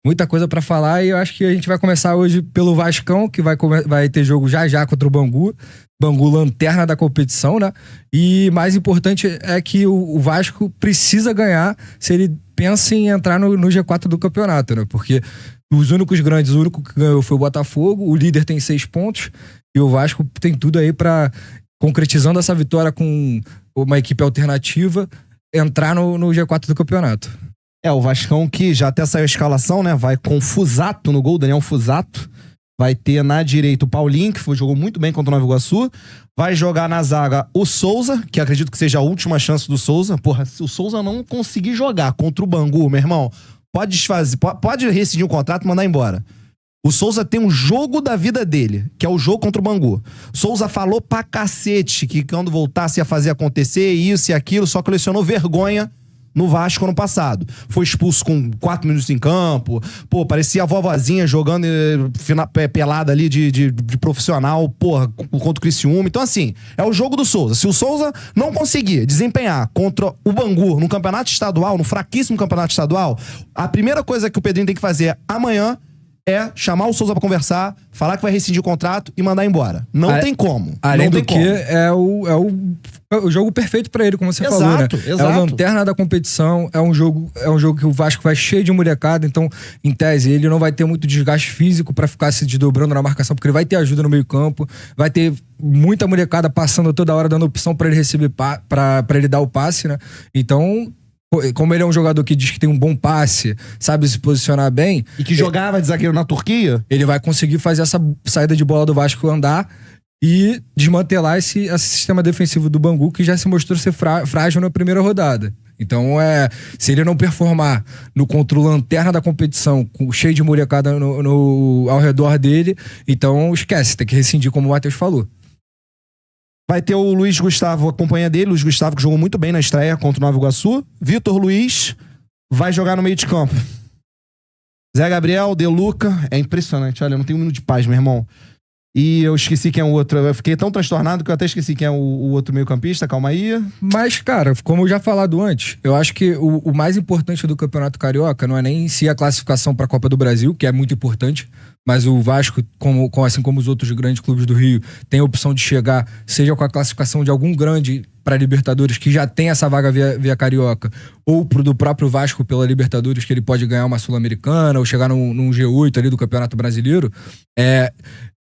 Muita coisa pra falar e eu acho que a gente vai começar hoje pelo Vascão, que vai ter jogo já já contra o Bangu. Bangu lanterna da competição, né? E mais importante é que o Vasco precisa ganhar se ele pensa em entrar no G4 do campeonato, né? Porque os únicos grandes, o único que ganhou foi o Botafogo, o líder tem 6 pontos e o Vasco tem tudo aí pra, concretizando essa vitória com uma equipe alternativa, entrar no G4 do campeonato. O Vascão que já até saiu a escalação, né? Vai com Fusato no gol, Daniel Fusato. Vai ter na direita o Paulinho, que jogou muito bem contra o Nova Iguaçu. Vai jogar na zaga o Souza, que acredito que seja a última chance do Souza. Porra, se o Souza não conseguir jogar contra o Bangu, meu irmão, pode desfazer, pode rescindir o contrato e mandar embora. O Souza tem um jogo da vida dele, que é o jogo contra o Bangu. Souza falou pra cacete que quando voltasse ia fazer acontecer isso e aquilo, só colecionou vergonha no Vasco ano passado. Foi expulso com 4 minutos em campo. Pô, parecia a vovozinha jogando pelada ali de profissional, porra, contra o Criciúma. Então, assim, é o jogo do Souza. Se o Souza não conseguir desempenhar contra o Bangu no campeonato estadual, no fraquíssimo campeonato estadual, a primeira coisa que o Pedrinho tem que fazer amanhã é chamar o Souza pra conversar, falar que vai rescindir o contrato e mandar embora. Não tem como. Além não do tem que, como. é o jogo perfeito pra ele, como você falou, né? Exato. É a lanterna da competição, é um jogo que o Vasco vai cheio de molecada, então, em tese, ele não vai ter muito desgaste físico pra ficar se desdobrando na marcação, porque ele vai ter ajuda no meio-campo, vai ter muita molecada passando toda hora, dando opção pra ele receber, pra ele dar o passe, né? Então, como ele é um jogador que diz que tem um bom passe, sabe se posicionar bem... E que jogava de zagueiro na Turquia? Ele vai conseguir fazer essa saída de bola do Vasco andar e desmantelar esse sistema defensivo do Bangu, que já se mostrou ser frágil na primeira rodada. Então, se ele não performar contra o lanterna da competição, cheio de molecada ao redor dele, então esquece, tem que rescindir, como o Matheus falou. Vai ter o Luiz Gustavo, a companhia dele, Luiz Gustavo, que jogou muito bem na estreia contra o Nova Iguaçu. Vitor Luiz vai jogar no meio de campo. Zé Gabriel, De Luca, é impressionante, olha, eu não tenho um minuto de paz, meu irmão. E eu esqueci quem é o outro. Eu fiquei tão transtornado que eu até esqueci quem é o outro meio-campista. Calma aí. Mas, cara, como eu já falado antes, eu acho que o mais importante do Campeonato Carioca não é nem em si a classificação para a Copa do Brasil, que é muito importante, mas o Vasco, assim como os outros grandes clubes do Rio, tem a opção de chegar, seja com a classificação de algum grande para Libertadores, que já tem essa vaga via Carioca, ou do próprio Vasco pela Libertadores, que ele pode ganhar uma Sul-Americana, ou chegar num G8 ali do Campeonato Brasileiro,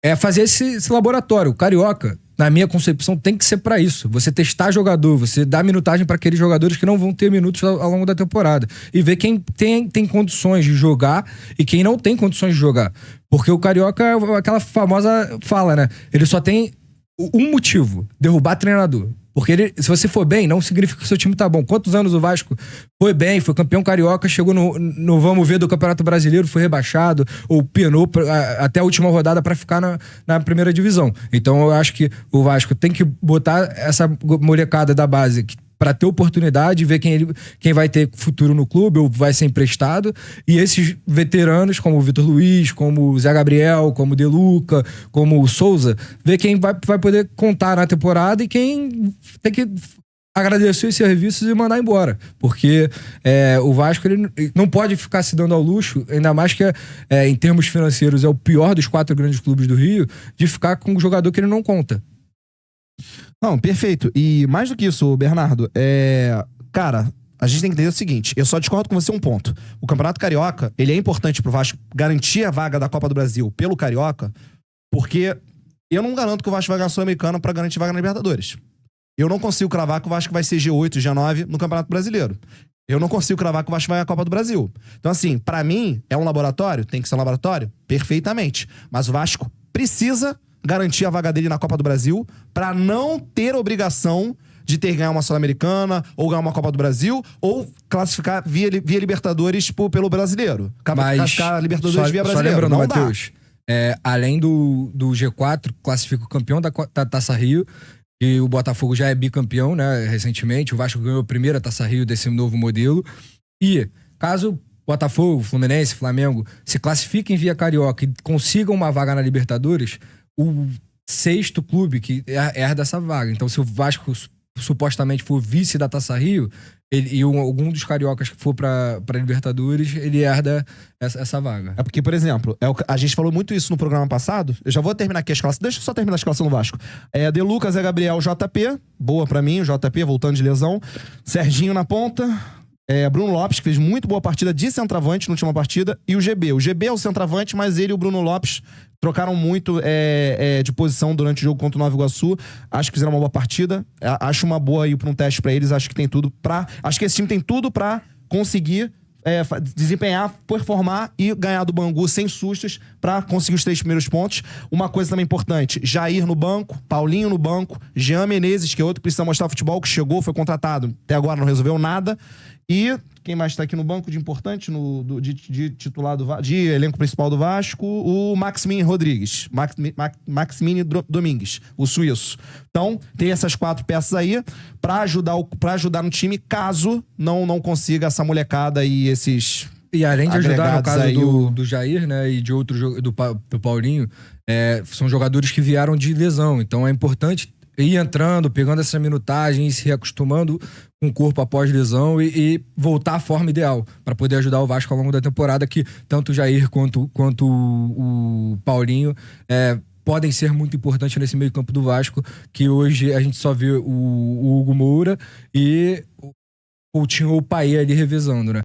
é fazer esse laboratório. O Carioca, na minha concepção, tem que ser pra isso. Você testar jogador, você dar minutagem pra aqueles jogadores que não vão ter minutos ao longo da temporada. E ver quem tem condições de jogar e quem não tem condições de jogar. Porque o Carioca é aquela famosa fala, né? Ele só tem um motivo: derrubar treinador. Porque se você for bem, não significa que o seu time tá bom. Quantos anos o Vasco foi bem, foi campeão carioca, chegou no vamos ver do Campeonato Brasileiro, foi rebaixado, ou penou até a última rodada pra ficar na primeira divisão. Então eu acho que o Vasco tem que botar essa molecada da base para ter oportunidade, ver quem vai ter futuro no clube ou vai ser emprestado, e esses veteranos, como o Vitor Luiz, como o Zé Gabriel, como o De Luca, como o Souza, ver quem vai poder contar na temporada e quem tem que agradecer os serviços e mandar embora. Porque o Vasco ele não pode ficar se dando ao luxo, ainda mais que em termos financeiros é o pior dos 4 grandes clubes do Rio, de ficar com um jogador que ele não conta. Não, perfeito. E mais do que isso, Bernardo, cara, a gente tem que entender o seguinte, eu só discordo com você um ponto. O Campeonato Carioca, ele é importante pro Vasco garantir a vaga da Copa do Brasil pelo Carioca, porque eu não garanto que o Vasco vai ganhar a Sul-Americana pra garantir vaga na Libertadores. Eu não consigo cravar que o Vasco vai ser G8, G9 no Campeonato Brasileiro. Eu não consigo cravar que o Vasco vai ganhar a Copa do Brasil. Então, assim, pra mim, é um laboratório? Tem que ser um laboratório? Perfeitamente. Mas o Vasco precisa garantir a vaga dele na Copa do Brasil pra não ter obrigação de ter que ganhar uma Sul-Americana ou ganhar uma Copa do Brasil ou classificar via Libertadores pelo brasileiro. Classificar a Libertadores via brasileiro. Só lembrando, não Matheus, além do G4, classifica o campeão da Taça Rio, e o Botafogo já é bicampeão, né, recentemente. O Vasco ganhou a primeira Taça Rio desse novo modelo. E caso Botafogo, Fluminense, Flamengo se classifiquem via Carioca e consigam uma vaga na Libertadores, o 6º clube que herda essa vaga. Então, se o Vasco supostamente for vice da Taça Rio, algum dos cariocas que for pra Libertadores, ele herda essa vaga. É porque, por exemplo, a gente falou muito isso no programa passado. Eu já vou terminar aqui a escalação. Deixa eu só terminar a escalação do Vasco. De Lucas, Gabriel, JP. Boa pra mim, o JP voltando de lesão. Serginho na ponta. Bruno Lopes, que fez muito boa partida de centroavante na última partida. E o GB. O GB é o centroavante, mas ele e o Bruno Lopes trocaram muito de posição durante o jogo contra o Nova Iguaçu. Acho que fizeram uma boa partida. Acho uma boa ir pra um teste pra eles. Acho que tem tudo pra... Acho que esse time tem tudo pra conseguir desempenhar, performar e ganhar do Bangu sem sustos pra conseguir os 3 primeiros pontos. Uma coisa também importante, Jair no banco, Paulinho no banco, Jean Menezes, que é outro que precisa mostrar futebol, que chegou, foi contratado, até agora não resolveu nada. E quem mais tá aqui no banco de importante, de titular de elenco principal do Vasco? O Maximiliano Rodrigues. Maximiliano Domingues, o suíço. Então, tem essas 4 peças aí pra ajudar no time, caso não consiga essa molecada e esses... E além de ajudar no caso aí do Jair, né, e de outro do Paulinho, são jogadores que vieram de lesão. Então é importante ir entrando, pegando essa minutagem e se reacostumando com o corpo após lesão e voltar à forma ideal para poder ajudar o Vasco ao longo da temporada, que tanto o Jair quanto o Paulinho podem ser muito importantes nesse meio campo do Vasco, que hoje a gente só vê o Hugo Moura e o Coutinho ou o Paê ali revezando, né?